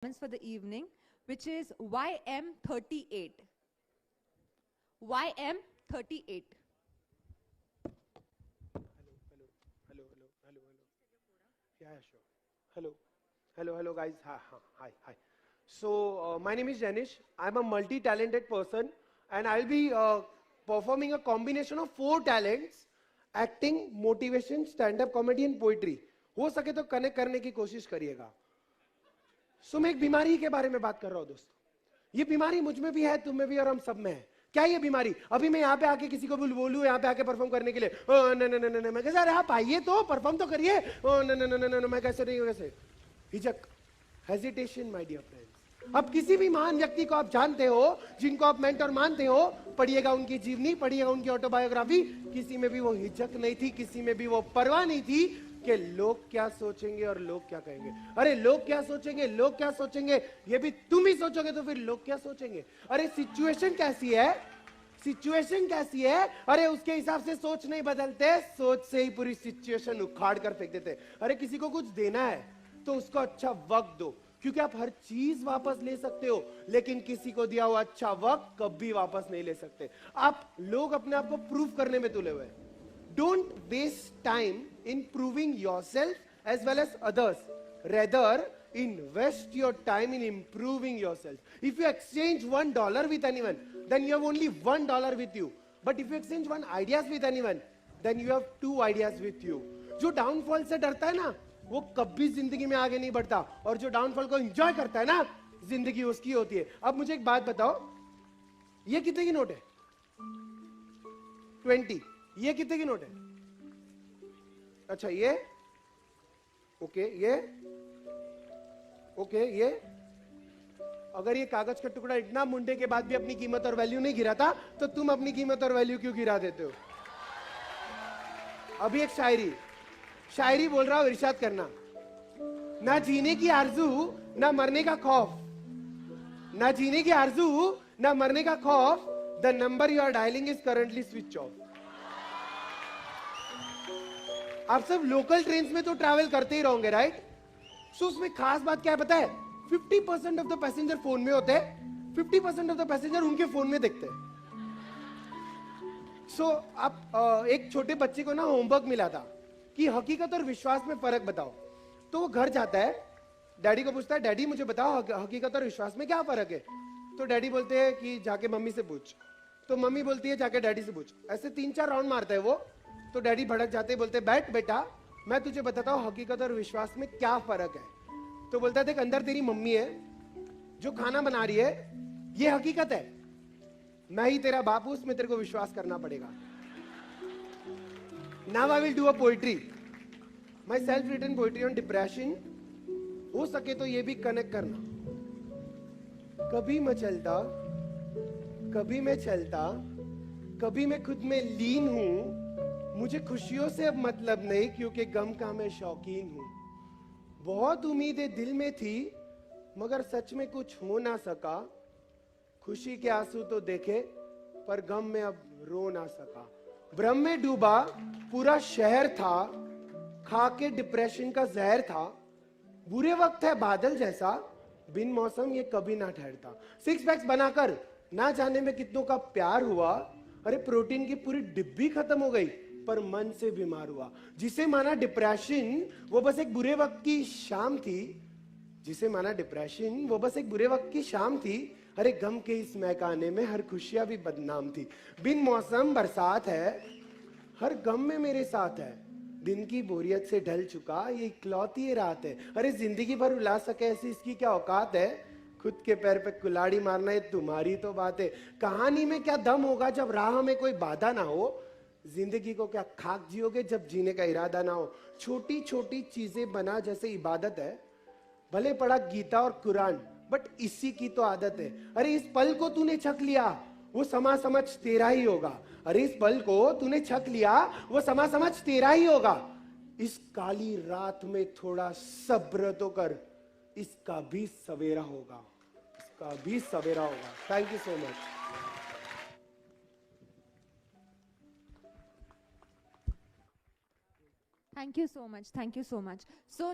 for the evening, which is YM38. YM38. Hello. Yeah, sure. Hello, guys. Hi. So, my name is Janish. I'm a multi-talented person, and I'll be performing a combination of 4 talents: acting, motivation, stand-up comedy, and poetry. हो सके तो connect करने की कोशिश करिएगा. मैं एक बीमारी के बारे में बात कर रहा हूं दोस्तों. ये बीमारी मुझ में भी है, तुम में भी और हम सब में है. क्या ये बीमारी? अभी मैं यहाँ पे आके किसी को बोलूं यहाँ पे आके परफॉर्म करने के लिए, ओ न मैं कैसे, अरे आप आइए तो परफॉर्म तो करिए, ओ न मैं कैसे नहीं, कैसे हिचक, हेजिटेशन माय डियर फ्रेंड्स. अब किसी भी महान व्यक्ति को आप जानते हो, जिनको आप मेंटर मानते हो, पढ़िएगा उनकी जीवनी, पढ़िएगा उनकी ऑटोबायोग्राफी. किसी में भी वो हिचक नहीं थी, किसी में भी वो परवाह नहीं थी कि लोग क्या सोचेंगे और लोग क्या कहेंगे. अरे लोग क्या सोचेंगे, लोग क्या सोचेंगे, ये भी तुम ही सोचोगे तो फिर लोग क्या सोचेंगे. अरे सिचुएशन कैसी है, सिचुएशन कैसी है, अरे उसके हिसाब से सोच नहीं बदलते, सोच से ही पूरी सिचुएशन उखाड़ कर फेंक देते. अरे किसी को कुछ देना है तो उसको अच्छा वक्त दो, क्योंकि आप हर चीज वापस ले सकते हो, लेकिन किसी को दिया हुआ अच्छा वक्त कभी वापस नहीं ले सकते. आप लोग अपने आप को प्रूव करने में तुले हुए हैं. Don't waste time in proving yourself as well as others. Rather, invest your time in improving yourself. If you exchange $1 with anyone, then you have only $1 with you. But if you exchange one ideas with anyone, then you have 2 ideas with you. जो downfall से डरता है ना, वो कभी जिंदगी में आगे नहीं बढ़ता, और जो डाउनफॉल को एंजॉय करता है ना, जिंदगी उसकी होती है. अब मुझे एक बात बताओ, ये कितने की नोट है? 20. ये कितने की नोट है? अच्छा ये ओके, ये ओके, ये अगर ये कागज का टुकड़ा इतना मुंडे के बाद भी अपनी कीमत और वैल्यू नहीं गिराता, तो तुम अपनी कीमत और वैल्यू क्यों गिरा देते हो? अभी एक शायरी बोल रहा हूं, इरशाद करना. ना जीने की आरजू, ना मरने का खौफ. ना जीने की आरजू, ना मरने का खौफ. The number you are dialing is currently switch off. आप सब लोकल ट्रेन में तो ट्रैवल करते ही रहोगे, राइट? सो उसमें खास बात क्या है पता है? 50% ऑफ द पैसेंजर फोन में होते हैं, 50% ऑफ द पैसेंजर उनके फोन में देखते हैं. सो आप एक छोटे बच्चे को ना होमवर्क मिला था कि हकीकत और विश्वास में फर्क बताओ. तो वो घर जाता है, डैडी को पूछता है, डैडी मुझे बताओ हकीकत और विश्वास में क्या फर्क है? तो डैडी बोलते हैं कि जाके मम्मी से पूछ. तो मम्मी बोलती है जाके डैडी से पूछ. ऐसे 3-4 राउंड मारता है वो. तो डैडी भड़क जाते, बोलते बैठ बेटा, मैं तुझे बताता हूं हकीकत और विश्वास में क्या फर्क है. तो बोलता है देख, अंदर तेरी मम्मी है जो खाना बना रही है, ये हकीकत है. मैं ही तेरा बाप हूं, उसमें तेरे को विश्वास करना पड़ेगा. Now I will do a poetry, myself written poetry on depression. हो सके तो ये भी कनेक्ट करना. कभी मैं चलता, कभी मैं चलता, कभी मैं खुद में लीन हूं. मुझे खुशियों से अब मतलब नहीं, क्योंकि गम का मैं शौकीन हूं. बहुत उम्मीदें दिल में थी, मगर सच में कुछ हो ना सका. खुशी के आंसू तो देखे, पर गम में अब रो ना सका. भ्रम में डूबा पूरा शहर था, खा के डिप्रेशन का जहर था. बुरे वक्त है बादल जैसा, बिन मौसम ये कभी ना ठहरता. 6 पैक्स बनाकर ना जाने में कितनों का प्यार हुआ. अरे प्रोटीन की पूरी डिब्बी खत्म हो गई, पर मन से बीमार हुआ. जिसे माना डिप्रेशन वो बस एक बुरे वक्त की शाम थी. जिसे माना डिप्रेशन वो बस एक बुरे वक्त की शाम थी. अरे गम के इस महकाने में हर खुशियां भी बदनाम थी. बिन मौसम बरसात है, हर गम में मेरे साथ है. दिन की बोरियत से ढल चुका ये इकलौती रात है. अरे जिंदगी भर उला सके ऐसी इसकी क्या औकात है. खुद के पैर पे कुल्हाड़ी मारना ये तुम्हारी तो बात है. कहानी में क्या दम होगा जब राह में कोई बाधा ना हो. जिंदगी को क्या खाक जियोगे जब जीने का इरादा ना हो. छोटी छोटी चीजें बना जैसे इबादत है. भले पढ़ा गीता और कुरान, बट इसी की तो आदत है. अरे इस पल को तूने छक लिया, वो समा समझ तेरा ही होगा. अरे इस पल को तूने छक लिया, वो समा समझ तेरा ही होगा. इस काली रात में थोड़ा सब्र तो कर, इसका भी सवेरा होगा, इसका भी सवेरा होगा. Thank you so much. Thank you so much. Thank you so much. So